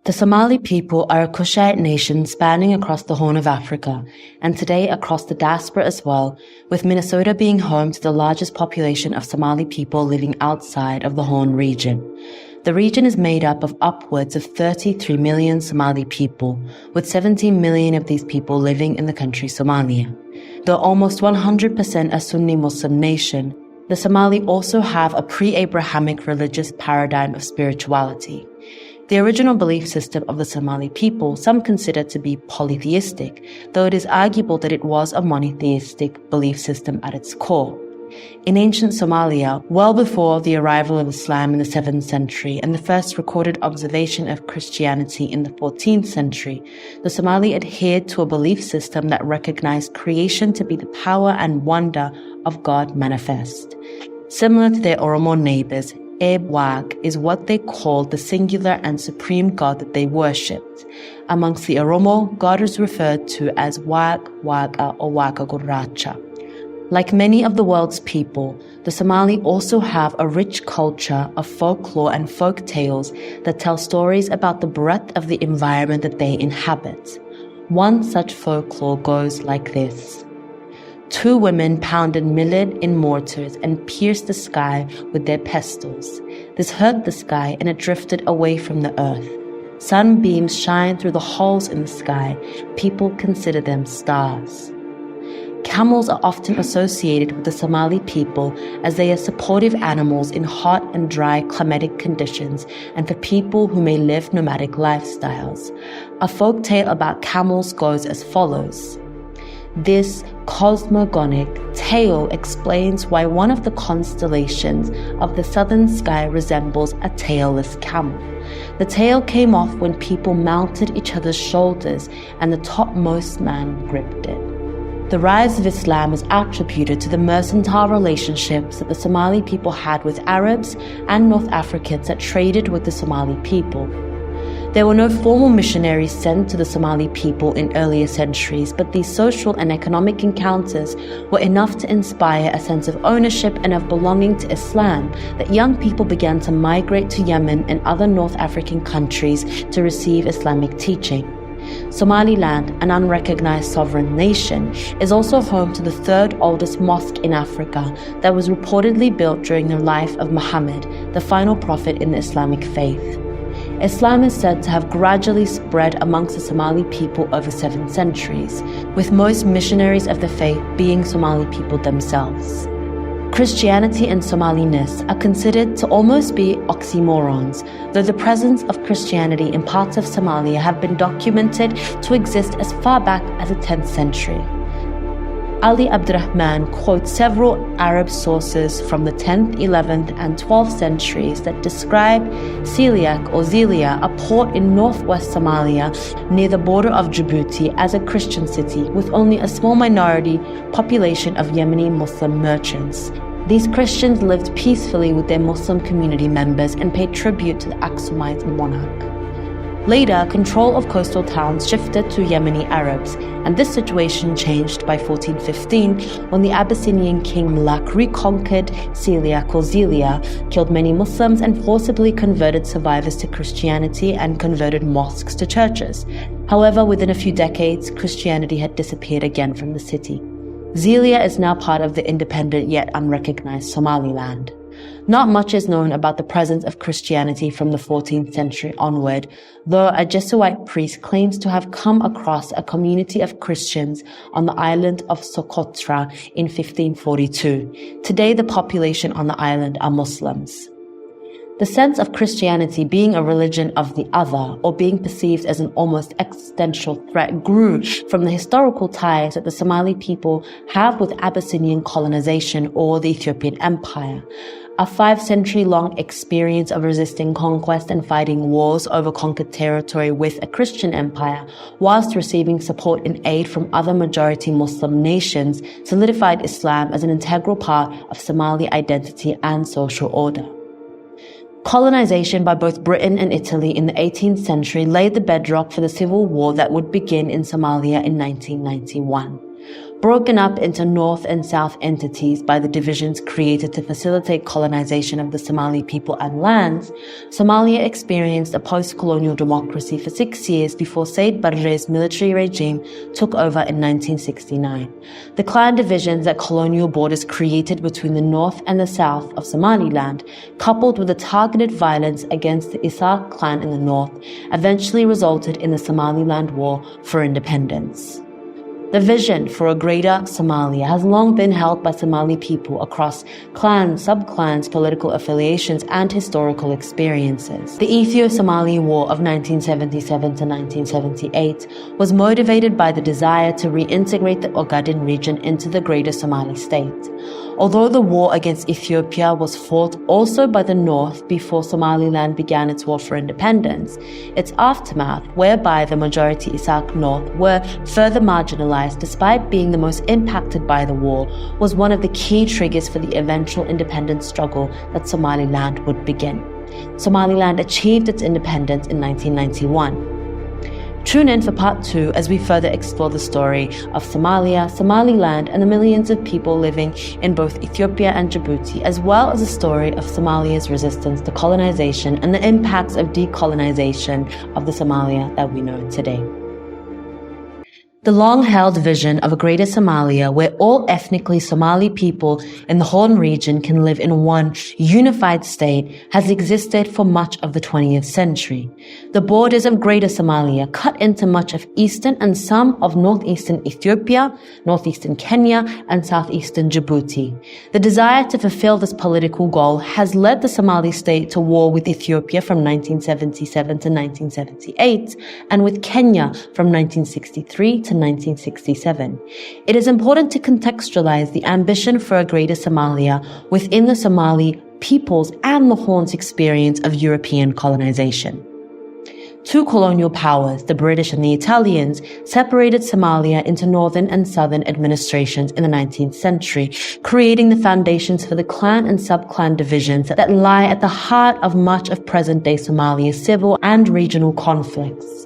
The Somali people are a Kushite nation spanning across the Horn of Africa, and today across the diaspora as well, with Minnesota being home to the largest population of Somali people living outside of the Horn region. The region is made up of upwards of 33 million Somali people, with 17 million of these people living in the country Somalia. Though almost 100% a Sunni Muslim nation, the Somali also have a pre-Abrahamic religious paradigm of spirituality. The original belief system of the Somali people some consider to be polytheistic, though it is arguable that it was a monotheistic belief system at its core. In ancient Somalia, well before the arrival of Islam in the 7th century and the first recorded observation of Christianity in the 14th century, the Somali adhered to a belief system that recognized creation to be the power and wonder of God manifest. Similar to their Oromo neighbors, Wag is what they called the singular and supreme God that they worshipped. Amongst the Oromo, God is referred to as Wag, Waga, or Wagaguracha. Like many of the world's people, the Somali also have a rich culture of folklore and folk tales that tell stories about the breadth of the environment that they inhabit. One such folklore goes like this. 2 women pounded millet in mortars and pierced the sky with their pestles. This hurt the sky and it drifted away from the earth. Sunbeams shine through the holes in the sky. People consider them stars. Camels are often associated with the Somali people as they are supportive animals in hot and dry climatic conditions and for people who may live nomadic lifestyles. A folk tale about camels goes as follows. This cosmogonic tale explains why one of the constellations of the southern sky resembles a tailless camel. The tail came off when people mounted each other's shoulders and the topmost man gripped it. The rise of Islam is attributed to the mercantile relationships that the Somali people had with Arabs and North Africans that traded with the Somali people. There were no formal missionaries sent to the Somali people in earlier centuries, but these social and economic encounters were enough to inspire a sense of ownership and of belonging to Islam that young people began to migrate to Yemen and other North African countries to receive Islamic teaching. Somaliland, an unrecognized sovereign nation, is also home to the 3rd oldest mosque in Africa that was reportedly built during the life of Muhammad, the final prophet in the Islamic faith. Islam is said to have gradually spread amongst the Somali people over 7 centuries, with most missionaries of the faith being Somali people themselves. Christianity and Somaliness are considered to almost be oxymorons, though the presence of Christianity in parts of Somalia have been documented to exist as far back as the 10th century. Ali Abdurrahman quotes several Arab sources from the 10th, 11th, and 12th centuries that describe Siliak or Zelia, a port in northwest Somalia near the border of Djibouti, as a Christian city with only a small minority population of Yemeni Muslim merchants. These Christians lived peacefully with their Muslim community members and paid tribute to the Aksumite monarch. Later, control of coastal towns shifted to Yemeni Arabs, and this situation changed by 1415 when the Abyssinian king Malak reconquered Siliak or Zelia, killed many Muslims and forcibly converted survivors to Christianity and converted mosques to churches. However, within a few decades, Christianity had disappeared again from the city. Zelia is now part of the independent yet unrecognized Somaliland. Not much is known about the presence of Christianity from the 14th century onward, though a Jesuit priest claims to have come across a community of Christians on the island of Socotra in 1542. Today, the population on the island are Muslims. The sense of Christianity being a religion of the other, or being perceived as an almost existential threat, grew from the historical ties that the Somali people have with Abyssinian colonization or the Ethiopian Empire. A 5-century-long experience of resisting conquest and fighting wars over conquered territory with a Christian empire, whilst receiving support and aid from other majority Muslim nations, solidified Islam as an integral part of Somali identity and social order. Colonization by both Britain and Italy in the 18th century laid the bedrock for the civil war that would begin in Somalia in 1991. Broken up into North and South entities by the divisions created to facilitate colonization of the Somali people and lands, Somalia experienced a post-colonial democracy for 6 years before Said Barre's military regime took over in 1969. The clan divisions that colonial borders created between the north and the south of Somaliland, coupled with the targeted violence against the Isaaq clan in the north, eventually resulted in the Somaliland War for Independence. The vision for a greater Somalia has long been held by Somali people across clans, sub-clans, political affiliations, and historical experiences. The Ethio-Somali War of 1977 to 1978 was motivated by the desire to reintegrate the Ogaden region into the greater Somali state. Although the war against Ethiopia was fought also by the North before Somaliland began its war for independence, its aftermath, whereby the majority Isaaq North were further marginalized despite being the most impacted by the war, was one of the key triggers for the eventual independence struggle that Somaliland would begin. Somaliland achieved its independence in 1991. Tune in for part 2 as we further explore the story of Somalia, Somaliland, and the millions of people living in both Ethiopia and Djibouti, as well as the story of Somalia's resistance to colonization and the impacts of decolonization of the Somalia that we know today. The long-held vision of a greater Somalia where all ethnically Somali people in the Horn region can live in one unified state has existed for much of the 20th century. The borders of greater Somalia cut into much of eastern and some of northeastern Ethiopia, northeastern Kenya, and southeastern Djibouti. The desire to fulfill this political goal has led the Somali state to war with Ethiopia from 1977 to 1978 and with Kenya from 1963 to 1967. It is important to contextualize the ambition for a greater Somalia within the Somali peoples and the Horn's experience of European colonization. Two colonial powers, the British and the Italians, separated Somalia into northern and southern administrations in the 19th century, creating the foundations for the clan and sub-clan divisions that lie at the heart of much of present-day Somalia's civil and regional conflicts.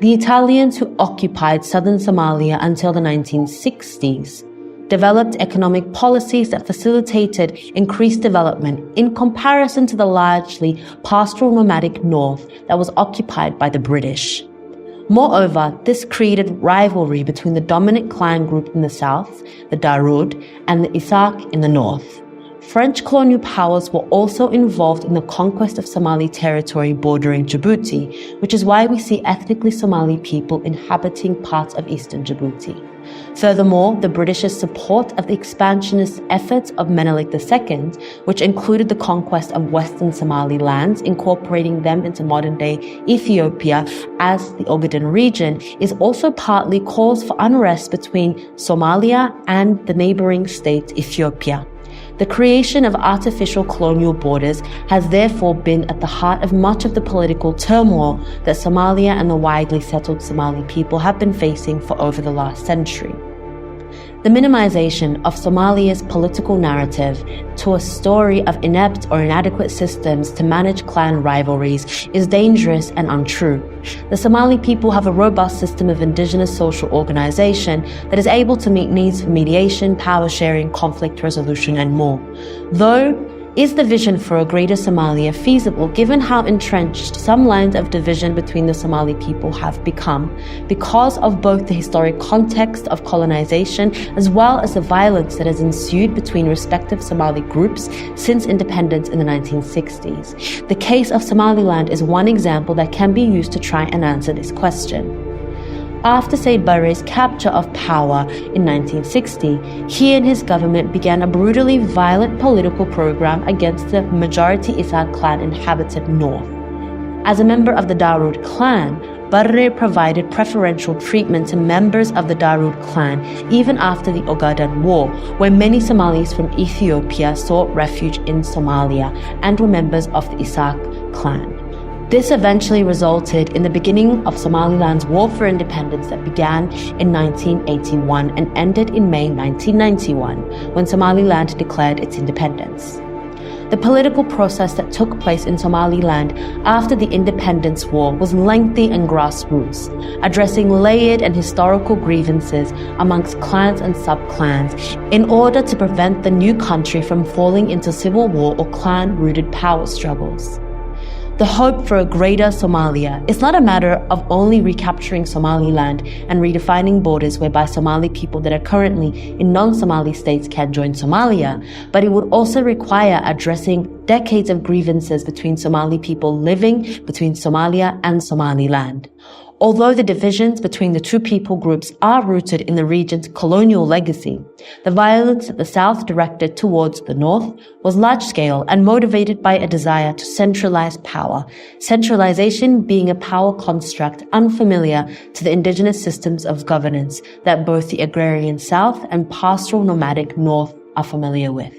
The Italians, who occupied southern Somalia until the 1960s, developed economic policies that facilitated increased development in comparison to the largely pastoral nomadic north that was occupied by the British. Moreover, this created rivalry between the dominant clan group in the south, the Darud, and the Isaaq in the north. French colonial powers were also involved in the conquest of Somali territory bordering Djibouti, which is why we see ethnically Somali people inhabiting parts of eastern Djibouti. Furthermore, the British's support of the expansionist efforts of Menelik II, which included the conquest of western Somali lands, incorporating them into modern-day Ethiopia as the Ogaden region, is also partly cause for unrest between Somalia and the neighboring state Ethiopia. The creation of artificial colonial borders has therefore been at the heart of much of the political turmoil that Somalia and the widely settled Somali people have been facing for over the last century. The minimization of Somalia's political narrative to a story of inept or inadequate systems to manage clan rivalries is dangerous and untrue. The Somali people have a robust system of indigenous social organization that is able to meet needs for mediation, power sharing, conflict resolution, and more. Though, is the vision for a greater Somalia feasible given how entrenched some lines of division between the Somali people have become because of both the historic context of colonization as well as the violence that has ensued between respective Somali groups since independence in the 1960s? The case of Somaliland is one example that can be used to try and answer this question. After Said Barre's capture of power in 1960, he and his government began a brutally violent political program against the majority Isaaq clan inhabited north. As a member of the Darud clan, Barre provided preferential treatment to members of the Darud clan even after the Ogaden War, where many Somalis from Ethiopia sought refuge in Somalia and were members of the Isaaq clan. This eventually resulted in the beginning of Somaliland's war for independence that began in 1981 and ended in May 1991, when Somaliland declared its independence. The political process that took place in Somaliland after the independence war was lengthy and grassroots, addressing layered and historical grievances amongst clans and sub-clans in order to prevent the new country from falling into civil war or clan-rooted power struggles. The hope for a greater Somalia is not a matter of only recapturing Somaliland and redefining borders whereby Somali people that are currently in non-Somali states can join Somalia, but it would also require addressing decades of grievances between Somali people living between Somalia and Somaliland. Although the divisions between the two people groups are rooted in the region's colonial legacy, the violence that the South directed towards the North was large-scale and motivated by a desire to centralize power, centralization being a power construct unfamiliar to the indigenous systems of governance that both the agrarian South and pastoral nomadic North are familiar with.